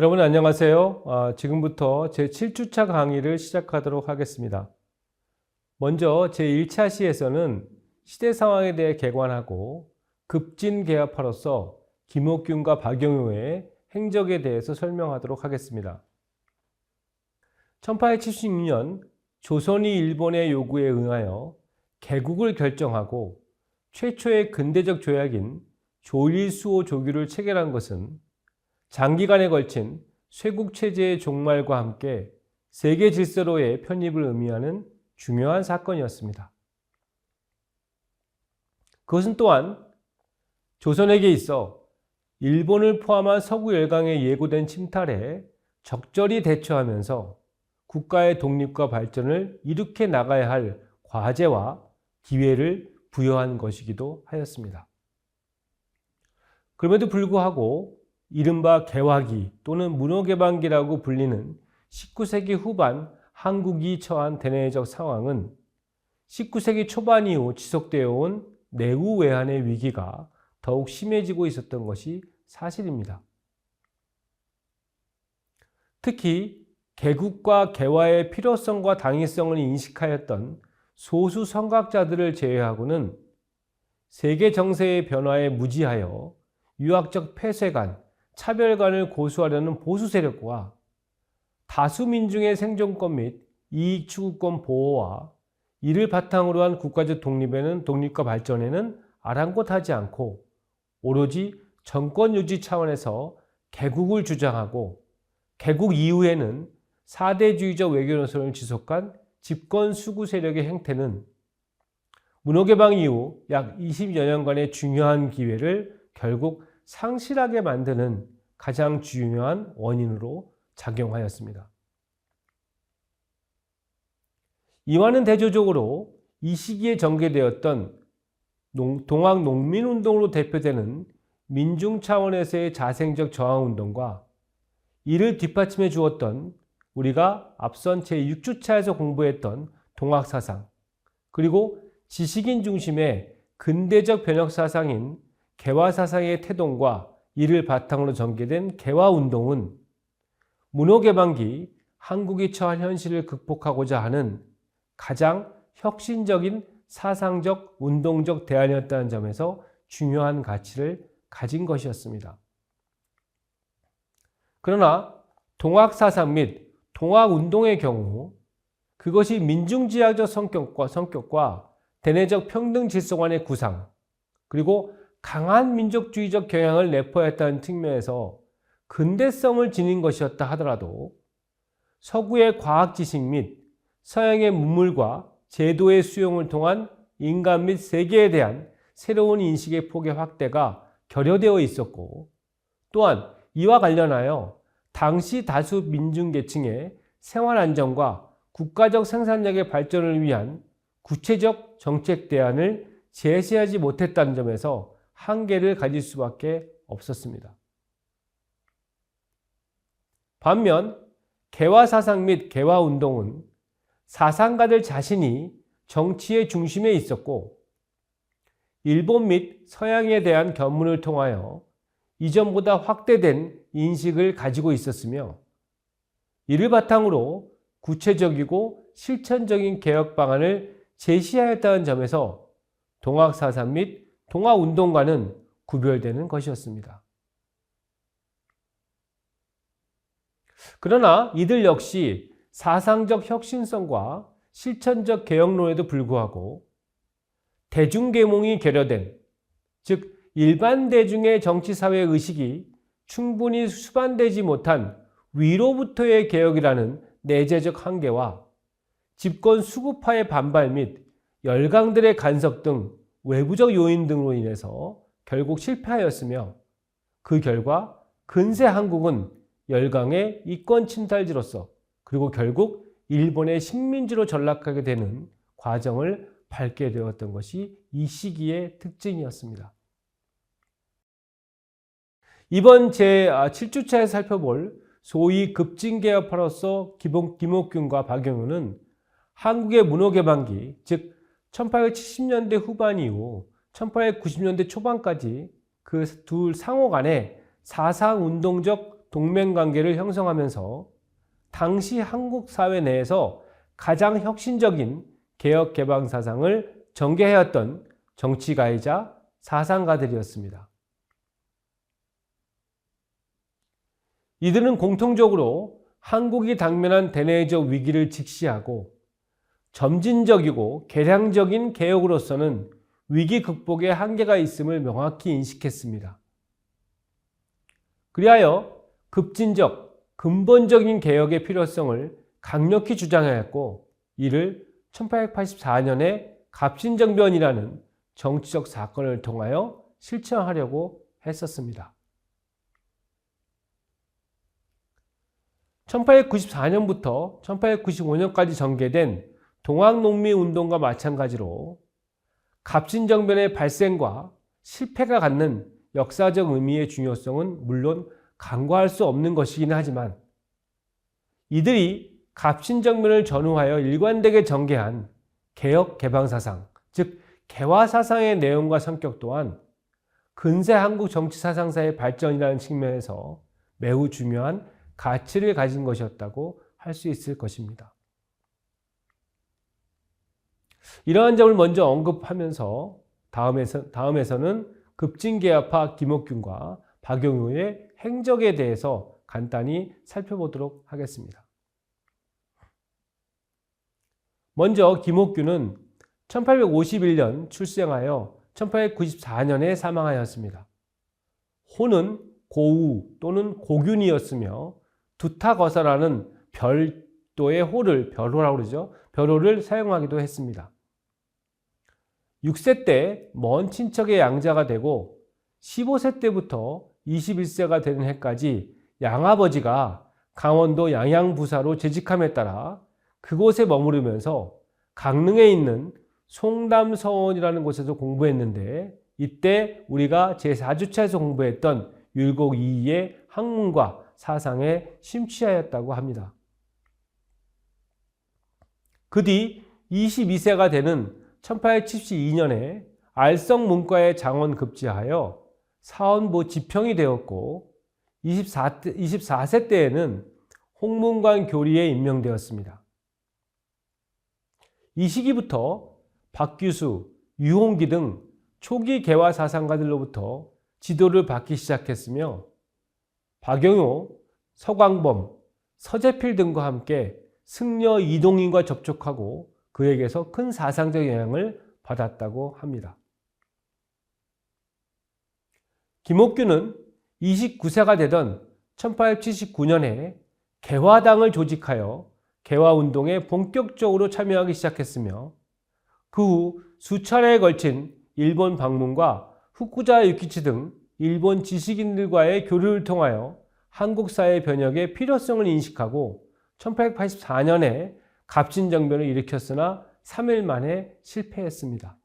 여러분 안녕하세요. 지금부터 제7주차 강의를 시작하도록 하겠습니다. 먼저 제1차 시에서는 시대 상황에 대해 개관하고 급진개혁파로서 김옥균과 박영효의 행적에 대해서 설명하도록 하겠습니다. 1876년 조선이 일본의 요구에 응하여 개국을 결정하고 최초의 근대적 조약인 조일수호 조규를 체결한 것은 장기간에 걸친 쇄국체제의 종말과 함께 세계 질서로의 편입을 의미하는 중요한 사건이었습니다. 그것은 또한 조선에게 있어 일본을 포함한 서구 열강에 예고된 침탈에 적절히 대처하면서 국가의 독립과 발전을 이룩해 나가야 할 과제와 기회를 부여한 것이기도 하였습니다. 그럼에도 불구하고 이른바 개화기 또는 문호개방기라고 불리는 19세기 후반 한국이 처한 대내적 상황은 19세기 초반 이후 지속되어 온 내후 외환의 위기가 더욱 심해지고 있었던 것이 사실입니다. 특히 개국과 개화의 필요성과 당위성을 인식하였던 소수 선각자들을 제외하고는 세계 정세의 변화에 무지하여 유학적 폐쇄관, 차별관을 고수하려는 보수 세력과 다수 민중의 생존권 및 이익 추구권 보호와 이를 바탕으로 한 국가적 독립과 발전에는 아랑곳하지 않고 오로지 정권 유지 차원에서 개국을 주장하고 개국 이후에는 사대주의적 외교 노선을 지속한 집권 수구 세력의 행태는 문호개방 이후 약 20여 년간의 중요한 기회를 결국 상실하게 만드는 가장 중요한 원인으로 작용하였습니다. 이와는 대조적으로 이 시기에 전개되었던 동학 농민운동으로 대표되는 민중 차원에서의 자생적 저항운동과 이를 뒷받침해 주었던 우리가 앞선 제6주차에서 공부했던 동학사상, 그리고 지식인 중심의 근대적 변혁사상인 개화사상의 태동과 이를 바탕으로 전개된 개화운동은 문호개방기 한국이 처한 현실을 극복하고자 하는 가장 혁신적인 사상적, 운동적 대안이었다는 점에서 중요한 가치를 가진 것이었습니다. 그러나 동학사상 및 동학운동의 경우 그것이 민중지향적 성격과 대내적 평등 질서관의 구상, 그리고 강한 민족주의적 경향을 내포했다는 측면에서 근대성을 지닌 것이었다 하더라도 서구의 과학 지식 및 서양의 문물과 제도의 수용을 통한 인간 및 세계에 대한 새로운 인식의 폭의 확대가 결여되어 있었고, 또한 이와 관련하여 당시 다수 민중계층의 생활 안정과 국가적 생산력의 발전을 위한 구체적 정책 대안을 제시하지 못했다는 점에서 한계를 가질 수밖에 없었습니다. 반면 개화사상 및 개화운동은 사상가들 자신이 정치의 중심에 있었고 일본 및 서양에 대한 견문을 통하여 이전보다 확대된 인식을 가지고 있었으며 이를 바탕으로 구체적이고 실천적인 개혁 방안을 제시하였다는 점에서 동학사상 및 동학운동과는 구별되는 것이었습니다. 그러나 이들 역시 사상적 혁신성과 실천적 개혁론에도 불구하고 대중계몽이 결여된, 즉 일반 대중의 정치사회 의식이 충분히 수반되지 못한 위로부터의 개혁이라는 내재적 한계와 집권 수구파의 반발 및 열강들의 간섭 등 외부적 요인 등으로 인해서 결국 실패하였으며 그 결과 근세 한국은 열강의 이권 침탈지로서 그리고 결국 일본의 식민지로 전락하게 되는 과정을 밟게 되었던 것이 이 시기의 특징이었습니다. 이번 제7주차에서 살펴볼 소위 급진개혁파로서 김옥균과 박영효는 한국의 문호개방기, 즉 1870년대 후반 이후 1890년대 초반까지 그 둘 상호 간에 사상운동적 동맹관계를 형성하면서 당시 한국 사회 내에서 가장 혁신적인 개혁 개방 사상을 전개해왔던 정치가이자 사상가들이었습니다. 이들은 공통적으로 한국이 당면한 대내적 위기를 직시하고 점진적이고 개량적인 개혁으로서는 위기 극복에 한계가 있음을 명확히 인식했습니다. 그리하여 급진적, 근본적인 개혁의 필요성을 강력히 주장하였고 이를 1884년에 갑신정변이라는 정치적 사건을 통하여 실천하려고 했었습니다. 1894년부터 1895년까지 전개된 동학농민운동과 마찬가지로 갑신정변의 발생과 실패가 갖는 역사적 의미의 중요성은 물론 간과할 수 없는 것이긴 하지만 이들이 갑신정변을 전후하여 일관되게 전개한 개혁 개방사상, 즉 개화사상의 내용과 성격 또한 근세 한국 정치사상사의 발전이라는 측면에서 매우 중요한 가치를 가진 것이었다고 할 수 있을 것입니다. 이러한 점을 먼저 언급하면서 다음에서는 급진개혁파 김옥균과 박용효의 행적에 대해서 간단히 살펴보도록 하겠습니다. 먼저 김옥균은 1851년 출생하여 1894년에 사망하였습니다. 호는 고우 또는 고균이었으며 두타거사라는 별도의 호를 별호라고 그러죠. 별호를 사용하기도 했습니다. 6세 때 먼 친척의 양자가 되고 15세 때부터 21세가 되는 해까지 양아버지가 강원도 양양부사로 재직함에 따라 그곳에 머무르면서 강릉에 있는 송담서원이라는 곳에서 공부했는데 이때 우리가 제4주차에서 공부했던 율곡 이이의 학문과 사상에 심취하였다고 합니다. 그 뒤 22세가 되는 1872년에 알성 문과에 장원 급제하여 사원보 지평이 되었고 24세 때에는 홍문관 교리에 임명되었습니다. 이 시기부터 박규수, 유홍기 등 초기 개화 사상가들로부터 지도를 받기 시작했으며 박용효, 서광범, 서재필 등과 함께 승려 이동인과 접촉하고 그에게서 큰 사상적 영향을 받았다고 합니다. 김옥균은 29세가 되던 1879년에 개화당을 조직하여 개화운동에 본격적으로 참여하기 시작했으며 그 후 수차례에 걸친 일본 방문과 후쿠자 유키치 등 일본 지식인들과의 교류를 통하여 한국 사회 변혁의 필요성을 인식하고 1884년에 갑신정변을 일으켰으나 3일 만에 실패했습니다.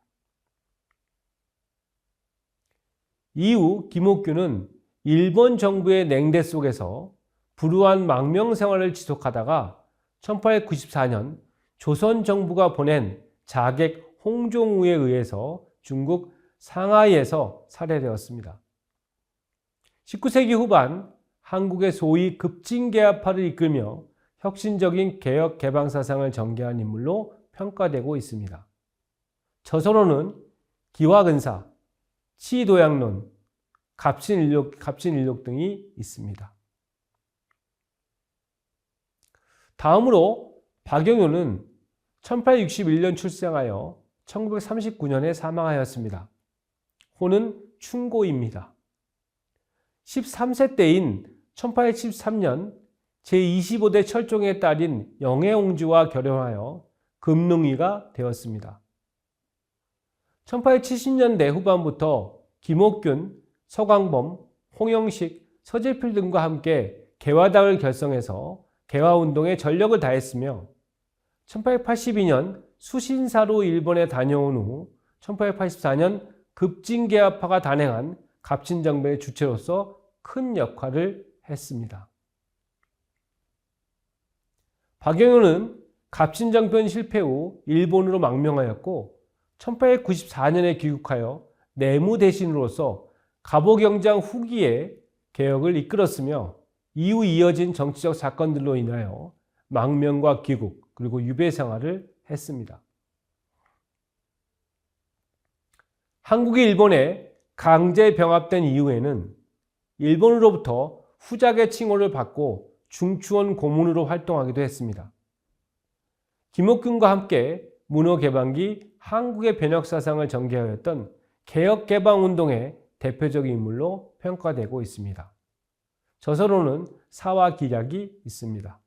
이후 김옥균은 일본 정부의 냉대 속에서 불우한 망명 생활을 지속하다가 1894년 조선 정부가 보낸 자객 홍종우에 의해서 중국 상하이에서 살해되었습니다. 19세기 후반 한국의 소위 급진개화파를 이끌며 혁신적인 개혁 개방 사상을 전개한 인물로 평가되고 있습니다. 저서로는 기화근사, 치도양론, 갑신일록 등이 있습니다. 다음으로 박용효는 1861년 출생하여 1939년에 사망하였습니다. 호는 충고입니다. 13세 때인 1873년 제25대 철종의 딸인 영해옹주와 결혼하여 금능이가 되었습니다. 1870년대 후반부터 김옥균, 서광범, 홍영식, 서재필 등과 함께 개화당을 결성해서 개화운동에 전력을 다했으며 1882년 수신사로 일본에 다녀온 후 1884년 급진개화파가 단행한 갑신정변의 주체로서 큰 역할을 했습니다. 박용효는 갑신정변 실패 후 일본으로 망명하였고 1894년에 귀국하여 내무대신으로서 갑오경장 후기에 개혁을 이끌었으며 이후 이어진 정치적 사건들로 인하여 망명과 귀국 그리고 유배 생활을 했습니다. 한국이 일본에 강제 병합된 이후에는 일본으로부터 후작의 칭호를 받고 중추원 고문으로 활동하기도 했습니다. 김옥균과 함께 문호개방기 한국의 변혁사상을 전개하였던 개혁개방운동의 대표적인 인물로 평가되고 있습니다. 저서로는 사화 기략이 있습니다.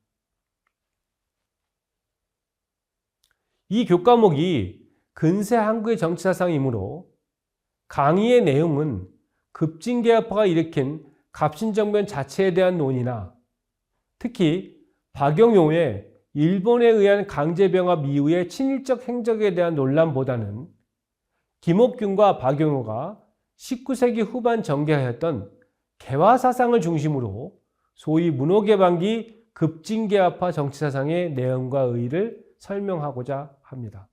이 교과목이 근세 한국의 정치사상이므로 강의의 내용은 급진개혁파가 일으킨 갑신정변 자체에 대한 논의나 특히 박영효의 일본에 의한 강제병합 이후의 친일적 행적에 대한 논란보다는 김옥균과 박영효가 19세기 후반 전개하였던 개화사상을 중심으로 소위 문호개방기 급진개혁파 정치사상의 내용과 의의를 설명하고자 합니다.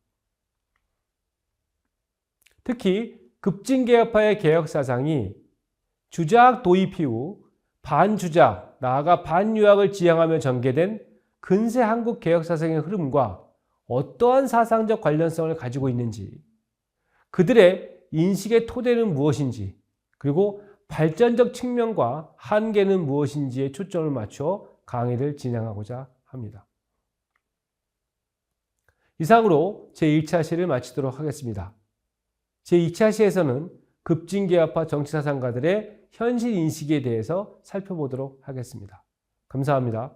특히 급진개혁파의 개혁사상이 주작 도입 이후 반주작, 나아가 반유학을 지향하며 전개된 근세 한국 개혁사상의 흐름과 어떠한 사상적 관련성을 가지고 있는지, 그들의 인식의 토대는 무엇인지, 그리고 발전적 측면과 한계는 무엇인지에 초점을 맞춰 강의를 진행하고자 합니다. 이상으로 제1차 시를 마치도록 하겠습니다. 제2차 시에서는 급진개혁파 정치사상가들의 현실 인식에 대해서 살펴보도록 하겠습니다. 감사합니다.